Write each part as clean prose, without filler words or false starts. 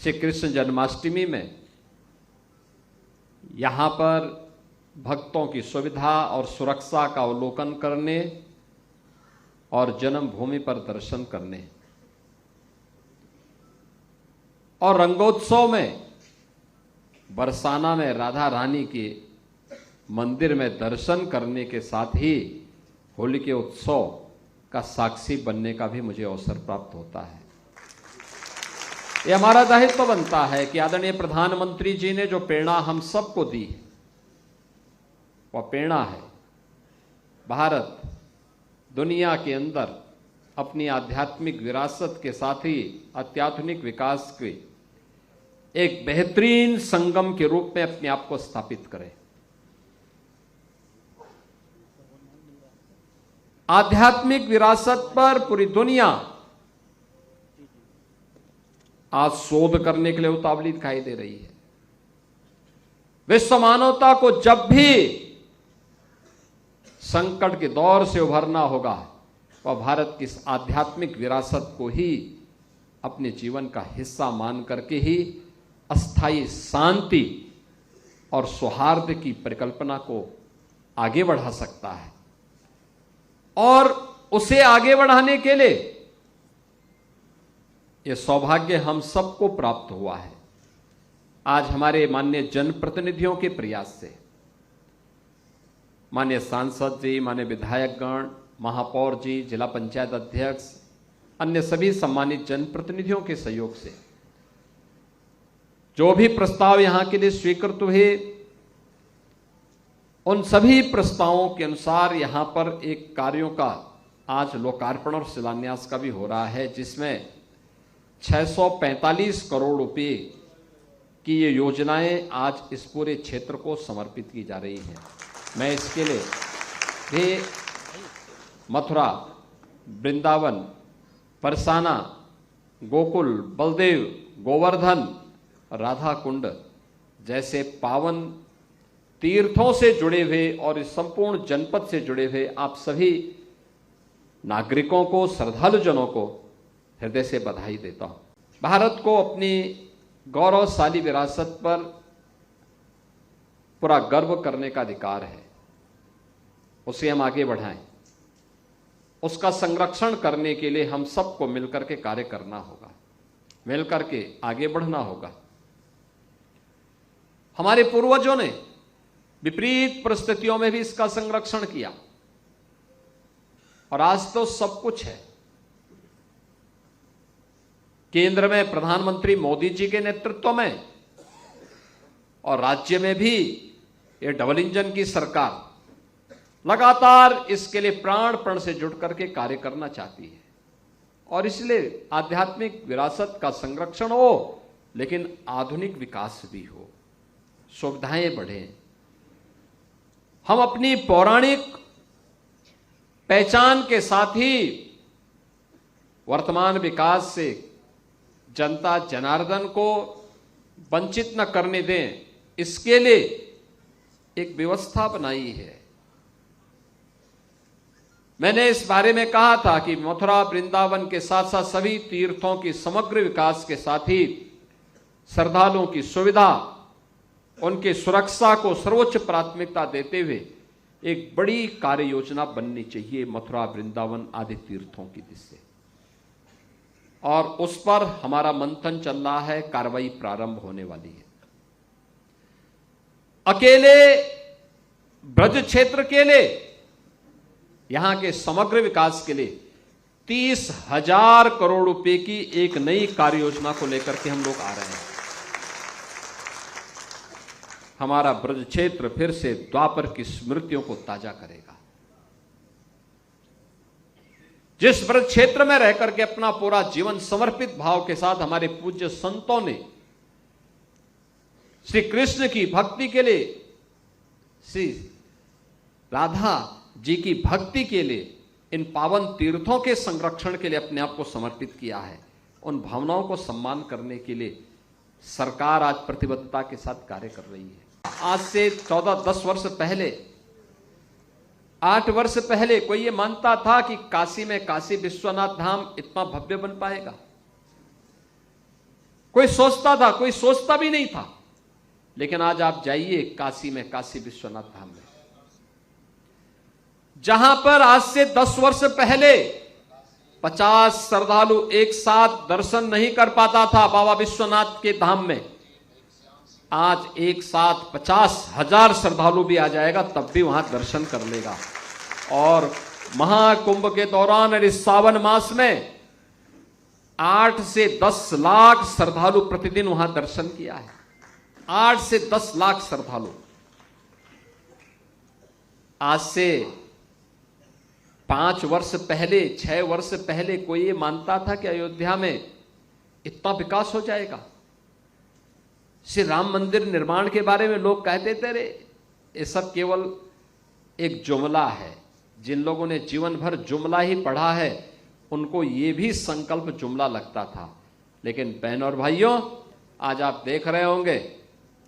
श्री कृष्ण जन्माष्टमी में यहाँ पर भक्तों की सुविधा और सुरक्षा का अवलोकन करने और जन्मभूमि पर दर्शन करने और रंगोत्सव में बरसाना में राधा रानी के मंदिर में दर्शन करने के साथ ही होली के उत्सव का साक्षी बनने का भी मुझे अवसर प्राप्त होता है। ये हमारा दायित्व बनता है कि आदरणीय प्रधानमंत्री जी ने जो प्रेरणा हम सबको दी है, वह प्रेरणा है भारत दुनिया के अंदर अपनी आध्यात्मिक विरासत के साथ ही अत्याधुनिक विकास के एक बेहतरीन संगम के रूप में अपने आप को स्थापित करे। आध्यात्मिक विरासत पर पूरी दुनिया आज शोध करने के लिए उतावली दिखाई दे रही है। विश्व मानवता को जब भी संकट के दौर से उभरना होगा, वह भारत की इस आध्यात्मिक विरासत को ही अपने जीवन का हिस्सा मान करके ही अस्थायी शांति और सौहार्द की परिकल्पना को आगे बढ़ा सकता है। और उसे आगे बढ़ाने के लिए यह सौभाग्य हम सबको प्राप्त हुआ है। आज हमारे माननीय जनप्रतिनिधियों के प्रयास से, माननीय सांसद जी, माननीय विधायकगण, महापौर जी, जिला पंचायत अध्यक्ष, अन्य सभी सम्मानित जनप्रतिनिधियों के सहयोग से जो भी प्रस्ताव यहां के लिए स्वीकृत हुए, उन सभी प्रस्तावों के अनुसार यहां पर एक कार्यों का आज लोकार्पण और शिलान्यास का भी हो रहा है, जिसमें 645 करोड़ रुपए की ये योजनाएं आज इस पूरे क्षेत्र को समर्पित की जा रही हैं। मैं इसके लिए भी मथुरा, वृंदावन, बरसाना, गोकुल, बलदेव, गोवर्धन, राधा कुंड जैसे पावन तीर्थों से जुड़े हुए और इस संपूर्ण जनपद से जुड़े हुए आप सभी नागरिकों को, श्रद्धालुजनों को हृदय से बधाई देता हूं। भारत को अपनी गौरवशाली विरासत पर पूरा गर्व करने का अधिकार है। उसे हम आगे बढ़ाएं। उसका संरक्षण करने के लिए हम सबको मिलकर के कार्य करना होगा, मिलकर के आगे बढ़ना होगा। हमारे पूर्वजों ने विपरीत परिस्थितियों में भी इसका संरक्षण किया और आज तो सब कुछ है। केंद्र में प्रधानमंत्री मोदी जी के नेतृत्व में और राज्य में भी ये डबल इंजन की सरकार लगातार इसके लिए प्राण से जुट करके कार्य करना चाहती है। और इसलिए आध्यात्मिक विरासत का संरक्षण हो, लेकिन आधुनिक विकास भी हो, सुविधाएं बढ़े। हम अपनी पौराणिक पहचान के साथ ही वर्तमान विकास से जनता जनार्दन को वंचित न करने दें, इसके लिए एक व्यवस्था बनाई है। मैंने इस बारे में कहा था कि मथुरा, वृंदावन के साथ साथ सभी तीर्थों की समग्र विकास के साथ ही श्रद्धालुओं की सुविधा, उनकी सुरक्षा को सर्वोच्च प्राथमिकता देते हुए एक बड़ी कार्य योजना बननी चाहिए मथुरा, वृंदावन आदि तीर्थों की दिशा। और उस पर हमारा मंथन चल रहा है, कार्रवाई प्रारंभ होने वाली है। अकेले ब्रज क्षेत्र के लिए, यहां के समग्र विकास के लिए 30,000 करोड़ रुपए की एक नई कार्य योजना को लेकर के हम लोग आ रहे हैं। हमारा ब्रज क्षेत्र फिर से द्वापर की स्मृतियों को ताजा करेगा। जिस ब्रज क्षेत्र में रह करके अपना पूरा जीवन समर्पित भाव के साथ हमारे पूज्य संतों ने श्री कृष्ण की भक्ति के लिए, श्री राधा जी की भक्ति के लिए, इन पावन तीर्थों के संरक्षण के लिए अपने आप को समर्पित किया है, उन भावनाओं को सम्मान करने के लिए सरकार आज प्रतिबद्धता के साथ कार्य कर रही है। आज से 14-10 वर्ष पहले, 8 वर्ष पहले कोई ये मानता था कि काशी में काशी विश्वनाथ धाम इतना भव्य बन पाएगा? कोई सोचता था, कोई सोचता भी नहीं था। लेकिन आज आप जाइए काशी में, काशी विश्वनाथ धाम में, जहां पर आज से 10 वर्ष पहले 50 श्रद्धालु एक साथ दर्शन नहीं कर पाता था बाबा विश्वनाथ के धाम में, आज एक साथ 50,000 श्रद्धालु भी आ जाएगा तब भी वहां दर्शन कर लेगा। और महाकुंभ के दौरान इस सावन मास में 8 से 10 लाख श्रद्धालु प्रतिदिन वहां दर्शन किया है। 8 से 10 लाख श्रद्धालु। आज से 5 वर्ष पहले, 6 वर्ष पहले कोई ये मानता था कि अयोध्या में इतना विकास हो जाएगा? श्री राम मंदिर निर्माण के बारे में लोग कहते थे रे ये सब केवल एक जुमला है। जिन लोगों ने जीवन भर जुमला ही पढ़ा है उनको ये भी संकल्प जुमला लगता था। लेकिन बहन और भाइयों, आज आप देख रहे होंगे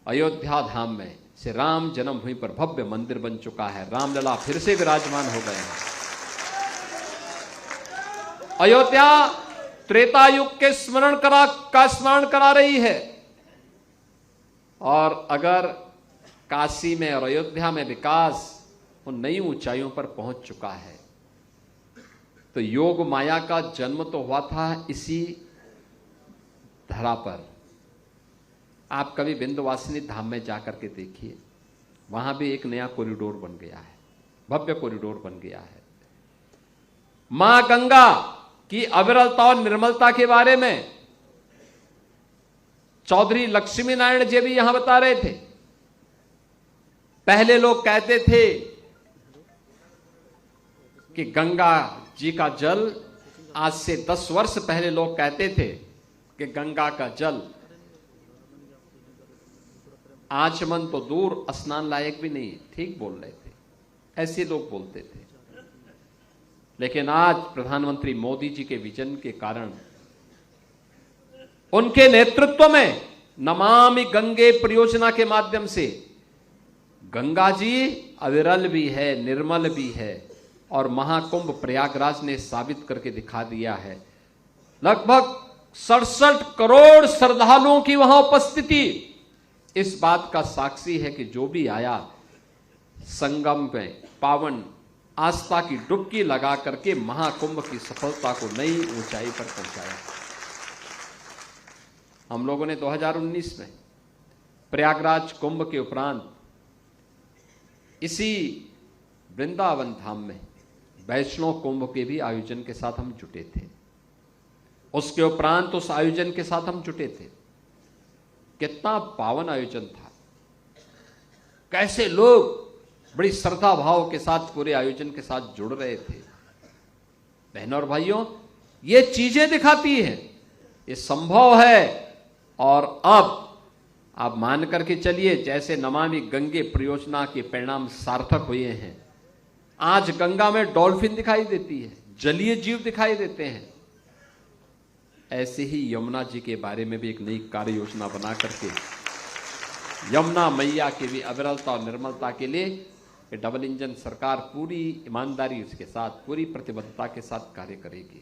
अयोध्या धाम में श्री राम जन्मभूमि पर भव्य मंदिर बन चुका है। रामलला फिर से विराजमान हो गए हैं। अयोध्या त्रेता युग के स्मरण करा रही है। और अगर काशी में और अयोध्या में विकास उन नई ऊंचाइयों पर पहुंच चुका है तो योग माया का जन्म तो हुआ था इसी धरा पर। आप कभी विंध्यवासिनी धाम में जाकर के देखिए, वहां भी एक नया कॉरिडोर बन गया है, भव्य कॉरिडोर बन गया है। मां गंगा की अविरलता और निर्मलता के बारे में चौधरी लक्ष्मी नारायण जी भी यहां बता रहे थे। पहले लोग कहते थे कि गंगा जी का जल, आज से 10 वर्ष पहले लोग कहते थे कि गंगा का जल आचमन तो दूर, स्नान लायक भी नहीं। ठीक बोल रहे थे, ऐसे लोग बोलते थे। लेकिन आज प्रधानमंत्री मोदी जी के विजन के कारण, उनके नेतृत्व में नमामि गंगे परियोजना के माध्यम से गंगा जी अविरल भी है, निर्मल भी है। और महाकुंभ प्रयागराज ने साबित करके दिखा दिया है। लगभग 67 करोड़ श्रद्धालुओं की वहां उपस्थिति इस बात का साक्षी है कि जो भी आया संगम में पावन आस्था की डुबकी लगा करके महाकुंभ की सफलता को नई ऊंचाई पर पहुंचाया। हम लोगों ने 2019 में प्रयागराज कुंभ के उपरांत इसी वृंदावन धाम में वैष्णव कुंभ के भी आयोजन के साथ हम जुटे थे। उसके उपरांत उस आयोजन के साथ हम जुटे थे। कितना पावन आयोजन था, कैसे लोग बड़ी श्रद्धा भाव के साथ पूरे आयोजन के साथ जुड़ रहे थे। बहनों और भाइयों, ये चीजें दिखाती है ये संभव है। और अब आप मान करके चलिए, जैसे नमामि गंगे परियोजना के परिणाम सार्थक हुए हैं, आज गंगा में डॉल्फिन दिखाई देती है, जलीय जीव दिखाई देते हैं। ऐसे ही यमुना जी के बारे में भी एक नई कार्य योजना बना करके यमुना मैया की भी अविरलता और निर्मलता के लिए डबल इंजन सरकार पूरी ईमानदारी उसके साथ, पूरी प्रतिबद्धता के साथ कार्य करेगी।